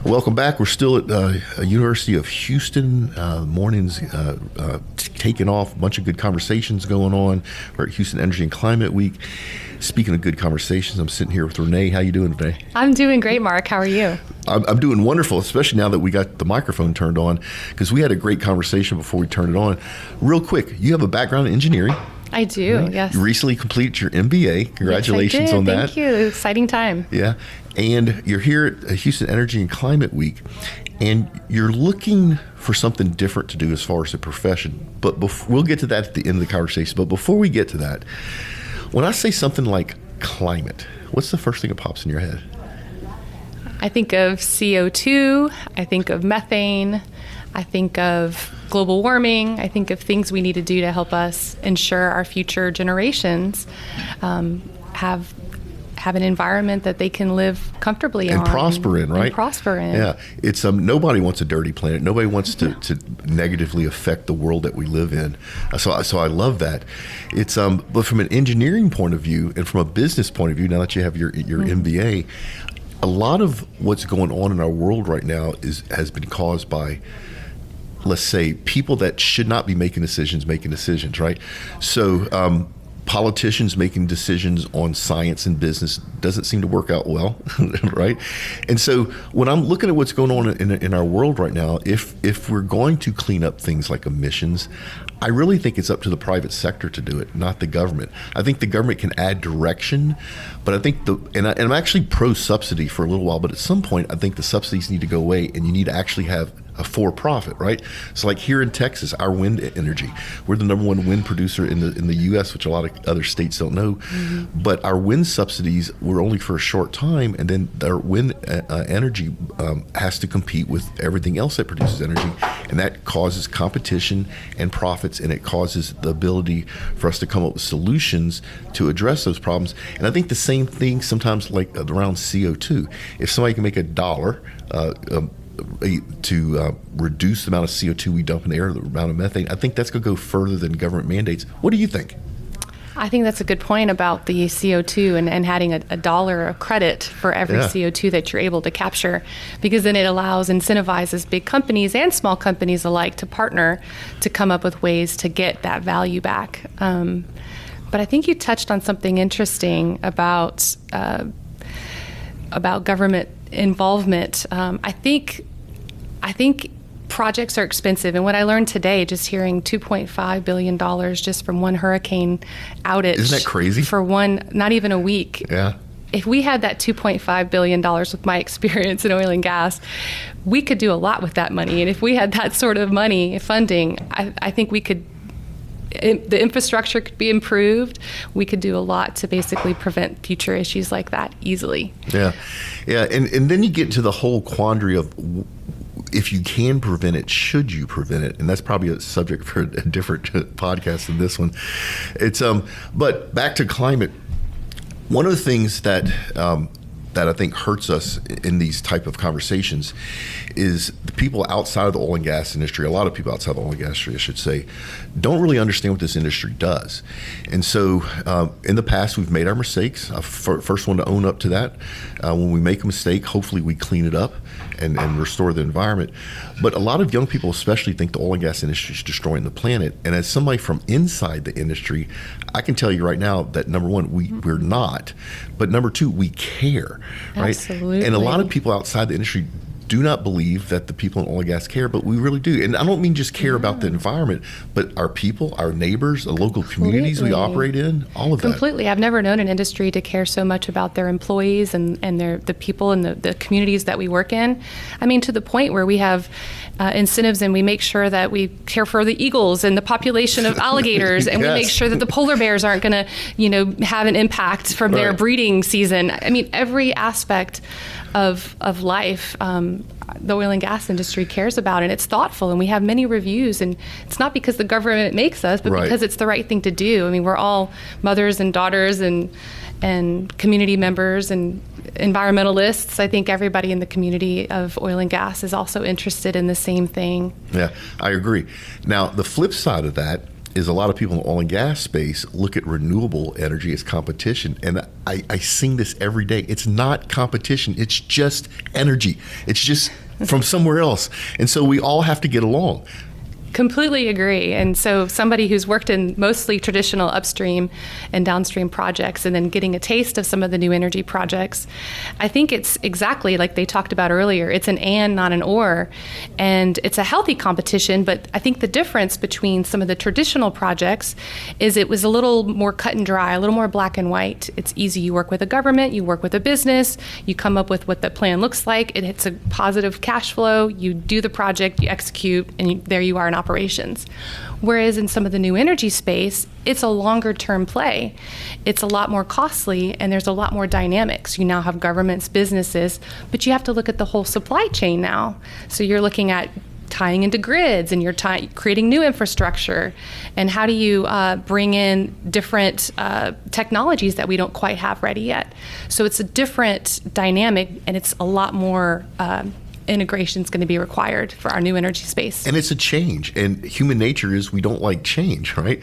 Welcome back. We're still at University of Houston. Morning's taking off. A bunch of good conversations going on. We're at Houston Energy and Climate Week. Speaking of good conversations, I'm sitting here with Renee. How you doing today? I'm doing great, Mark. How are you? I'm doing wonderful, especially now that we got the microphone turned on, because we had a great conversation before we turned it on. Real quick, you have a background in engineering. I do, right? Yes. You recently completed your MBA. Congratulations yes, I did. on that. Thank you. Exciting time. Yeah. And you're here at Houston Energy and Climate Week, and you're looking for something different to do as far as a profession. But we'll get to that at the end of the conversation. But before we get to that, when I say something like climate, what's the first thing that pops in your head? I think of CO2. I think of methane. I think of global warming. I think of things we need to do to help us ensure our future generations have an environment that they can live comfortably and prosper in, right? And prosper in. Yeah, it's nobody wants a dirty planet. Nobody wants to negatively affect the world that we live in. So I love that. It's but from an engineering point of view and from a business point of view, now that you have your MBA, a lot of what's going on in our world right now has been caused by, let's say, people that should not be making decisions, right? So politicians making decisions on science and business doesn't seem to work out well, right? And so when I'm looking at what's going on in our world right now, if we're going to clean up things like emissions, I really think it's up to the private sector to do it, not the government. I think the government can add direction, but I think and I'm actually pro-subsidy for a little while, but at some point I think the subsidies need to go away and you need to actually have a for-profit, right? So like here in Texas, our wind energy, we're the number one wind producer in the U.S., which a lot of other states don't know. Mm-hmm. But our wind subsidies were only for a short time, and then our wind energy has to compete with everything else that produces energy, and that causes competition and profits, and it causes the ability for us to come up with solutions to address those problems. And I think the same thing sometimes like around CO2. If somebody can make $1 to reduce the amount of CO2 we dump in the air, the amount of methane, I think that's going to go further than government mandates. What do you think? I think that's a good point about the CO2 and having a dollar of credit for every CO2 that you're able to capture, because then it incentivizes big companies and small companies alike to partner to come up with ways to get that value back. But I think you touched on something interesting about government involvement. I think projects are expensive, and what I learned today, just hearing $2.5 billion just from one hurricane outage. Isn't that crazy? For not even a week. Yeah. If we had that $2.5 billion with my experience in oil and gas, we could do a lot with that money. And if we had that sort of money funding, I think we could. The infrastructure could be improved. We could do a lot to basically prevent future issues like that easily. Yeah. And then you get to the whole quandary of, if you can prevent it, should you prevent it? And that's probably a subject for a different podcast than this one. It's but back to climate. One of the things that I think hurts us in these type of conversations is the people outside of the oil and gas industry, a lot of people outside the oil and gas industry, I should say, don't really understand what this industry does. And so in the past, we've made our mistakes. First one to own up to that. When we make a mistake, hopefully we clean it up and restore the environment. But a lot of young people especially think the oil and gas industry is destroying the planet. And as somebody from inside the industry, I can tell you right now that number one, we're not. But number two, we care. Right? Absolutely. And a lot of people outside the industry do not believe that the people in oil and gas care, but we really do. And I don't mean just care about the environment, but our people, our neighbors, the local communities we operate in, all of that. Completely. I've never known an industry to care so much about their employees and the people and the communities that we work in. I mean, to the point where we have incentives and we make sure that we care for the eagles and the population of alligators, and we make sure that the polar bears aren't going to, have an impact from their breeding season. I mean, every aspect of life, the oil and gas industry cares about, and it's thoughtful, and we have many reviews, and it's not because the government makes us, but because it's the right thing to do. I mean, we're all mothers and daughters and community members and environmentalists. I think everybody in the community of oil and gas is also interested in the same thing. Yeah, I agree. Now, the flip side of that is a lot of people in the oil and gas space look at renewable energy as competition. And I sing this every day. It's not competition. It's just energy. It's just from somewhere else. And so we all have to get along. Completely agree. And so somebody who's worked in mostly traditional upstream and downstream projects and then getting a taste of some of the new energy projects, I think it's exactly like they talked about earlier. It's an and, not an or. And it's a healthy competition, but I think the difference between some of the traditional projects is it was a little more cut and dry, a little more black and white. It's easy. You work with a government, you work with a business, you come up with what the plan looks like, it's a positive cash flow, you do the project, you execute, and there you are in operations. Whereas in some of the new energy space, it's a longer term play. It's a lot more costly and there's a lot more dynamics. You now have governments, businesses, but you have to look at the whole supply chain now. So you're looking at tying into grids and you're creating new infrastructure. And how do you bring in different technologies that we don't quite have ready yet? So it's a different dynamic and it's a lot more integration is going to be required for our new energy space. And it's a change. And human nature is we don't like change, right?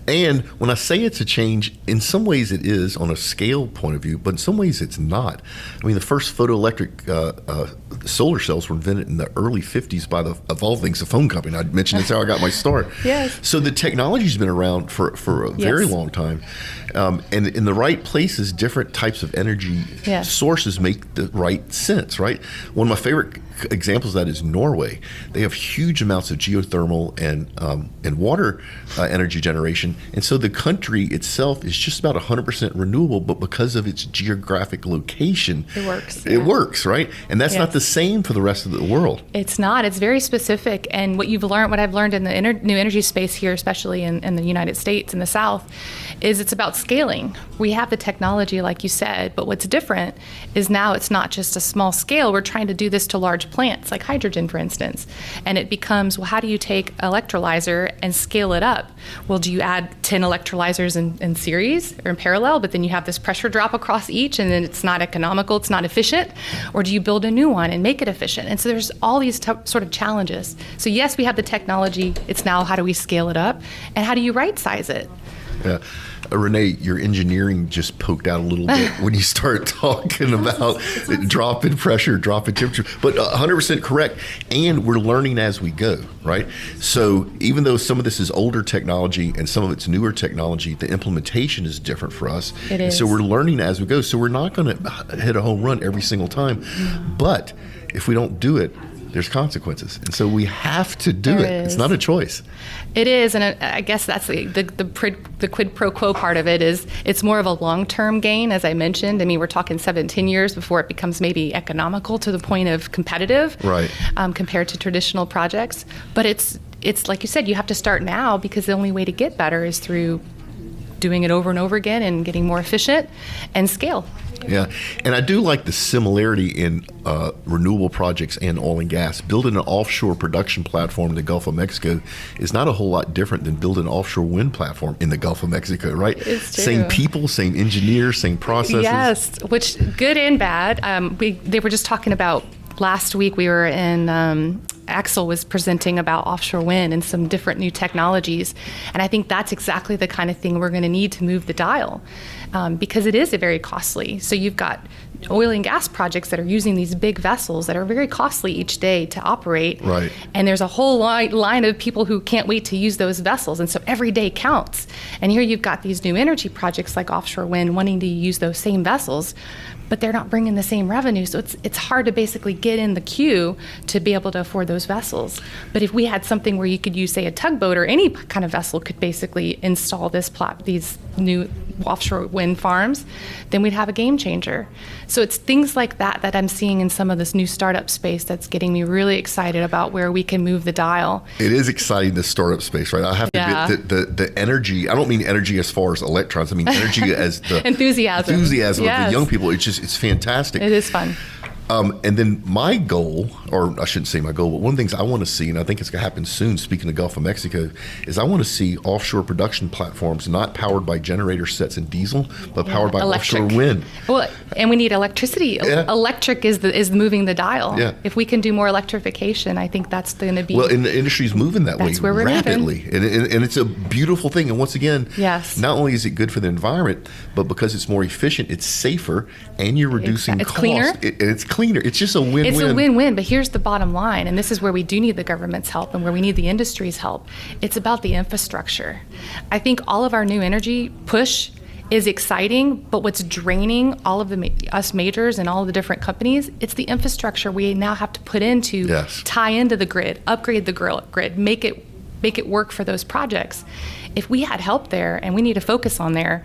And when I say it's a change, in some ways it is on a scale point of view, but in some ways it's not. I mean, the first photoelectric solar cells were invented in the early 50s by of all things, the phone company. I mentioned that's how I got my start. Yes. So the technology's been around for a very long time. And in the right places, different types of energy sources make the right sense, right? One of my favorite examples of that is Norway. They have huge amounts of geothermal and water energy generation, and so the country itself is just about 100% renewable. But because of its geographic location, it works. It works, right? And that's not the same for the rest of the world. It's not. It's very specific. And what I've learned in the new energy space here, especially in the United States in the South, is it's about scaling. We have the technology, like you said, but what's different is now it's not just a small scale. We're trying to do this to large plants, like hydrogen, for instance. And it becomes, well, how do you take electrolyzer and scale it up? Well, do you add 10 electrolyzers in series or in parallel, but then you have this pressure drop across each and then it's not economical, it's not efficient? Or do you build a new one and make it efficient? And so there's all these sort of challenges. So yes, we have the technology. It's now how do we scale it up? And how do you right size it? Yeah. Renee, your engineering just poked out a little bit when you start talking about drop in pressure, drop in temperature, but 100% correct. And we're learning as we go, right? So even though some of this is older technology and some of it's newer technology, the implementation is different for us. It is. And so we're learning as we go. So we're not going to hit a home run every single time. But if we don't do it, there's consequences. And so we have to do it. It's not a choice. It is. And I guess that's the quid pro quo part of it is it's more of a long-term gain, as I mentioned. I mean, we're talking 7-10 years before it becomes maybe economical to the point of competitive, right? Compared to traditional projects. But it's like you said, you have to start now because the only way to get better is through doing it over and over again and getting more efficient and scale. Yeah, and I do like the similarity in renewable projects and oil and gas. Building an offshore production platform in the Gulf of Mexico is not a whole lot different than building an offshore wind platform in the Gulf of Mexico, right? It's true. Same people, same engineers, same processes. Yes, which good and bad. They were just talking about last week. We were in. Axel was presenting about offshore wind and some different new technologies. And I think that's exactly the kind of thing we're going to need to move the dial because it is very costly. So you've got oil and gas projects that are using these big vessels that are very costly each day to operate. Right. And there's a whole line of people who can't wait to use those vessels. And so every day counts. And here you've got these new energy projects like offshore wind wanting to use those same vessels, but they're not bringing the same revenue. So it's hard to basically get in the queue to be able to afford those vessels. But if we had something where you could use, say, a tugboat or any kind of vessel could basically install these new offshore wind farms, then we'd have a game changer. So it's things like that I'm seeing in some of this new startup space that's getting me really excited about where we can move the dial. It is exciting, the startup space, right? I have to admit the energy, I don't mean energy as far as electrons, I mean energy as the enthusiasm of the young people. It's fantastic. It is fun. And then my goal, or I shouldn't say my goal, but one of the things I want to see, and I think it's going to happen soon, speaking of Gulf of Mexico, is I want to see offshore production platforms not powered by generator sets and diesel, but powered by Electric. offshore wind. Well, and we need electricity. Yeah. Electric is moving the dial. Yeah. If we can do more electrification, I think that's going to be. Well, and the industry's moving that way That's where we're rapidly. And it's a beautiful thing. And once again, Yes. not only is it good for the environment, but because it's more efficient, it's safer, and you're reducing It's costs. cleaner. And it's cleaner. It's just a win-win. It's a win-win, but here's the bottom line, and this is where we do need the government's help and where we need the industry's help. It's about the infrastructure. I think all of our new energy push is exciting, but what's draining all of us majors and all of the different companies, it's the infrastructure we now have to put in to Yes. tie into the grid, upgrade the grid, make it work for those projects. If we had help there, and we need to focus on there,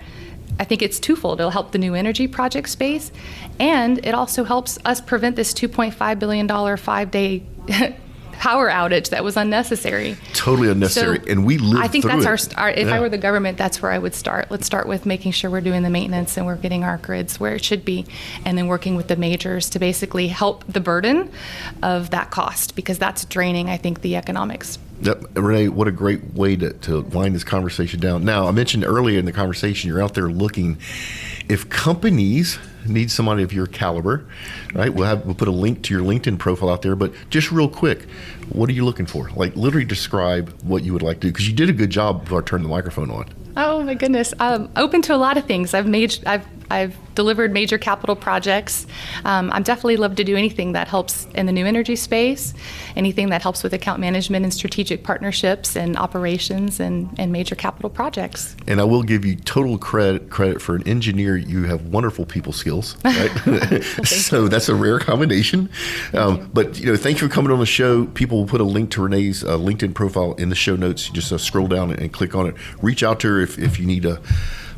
I think it's twofold. It'll help the new energy project space, and it also helps us prevent this $2.5 billion 5-day power outage that was unnecessary. Totally unnecessary. So And we live I think through that's it. our if I Yeah. were the government, that's where I would start. Let's start with making sure we're doing the maintenance and we're getting our grids where it should be, and then working with the majors to basically help the burden of that cost, because that's draining, I think, the economics. Yep. Renee, what a great way to wind this conversation down. Now, I mentioned earlier in the conversation, you're out there looking. If companies need somebody of your caliber, right? We'll put a link to your LinkedIn profile out there, but just real quick, what are you looking for? Like, literally describe what you would like to do, because you did a good job before I turned the microphone on. Oh my goodness, open to a lot of things. I've delivered major capital projects. I'm definitely love to do anything that helps in the new energy space, anything that helps with account management and strategic partnerships and operations and major capital projects. And I will give you total credit for an engineer. You have wonderful people skills, right? So that's a rare combination. But thank you for coming on the show. People will put a link to Renee's LinkedIn profile in the show notes. You just scroll down and click on it. Reach out to her if you need a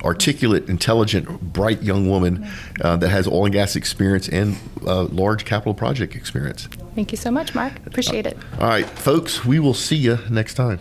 articulate, intelligent, bright young woman that has oil and gas experience and large capital project experience. Thank you so much, Mark. Appreciate it. All right, folks, we will see you next time.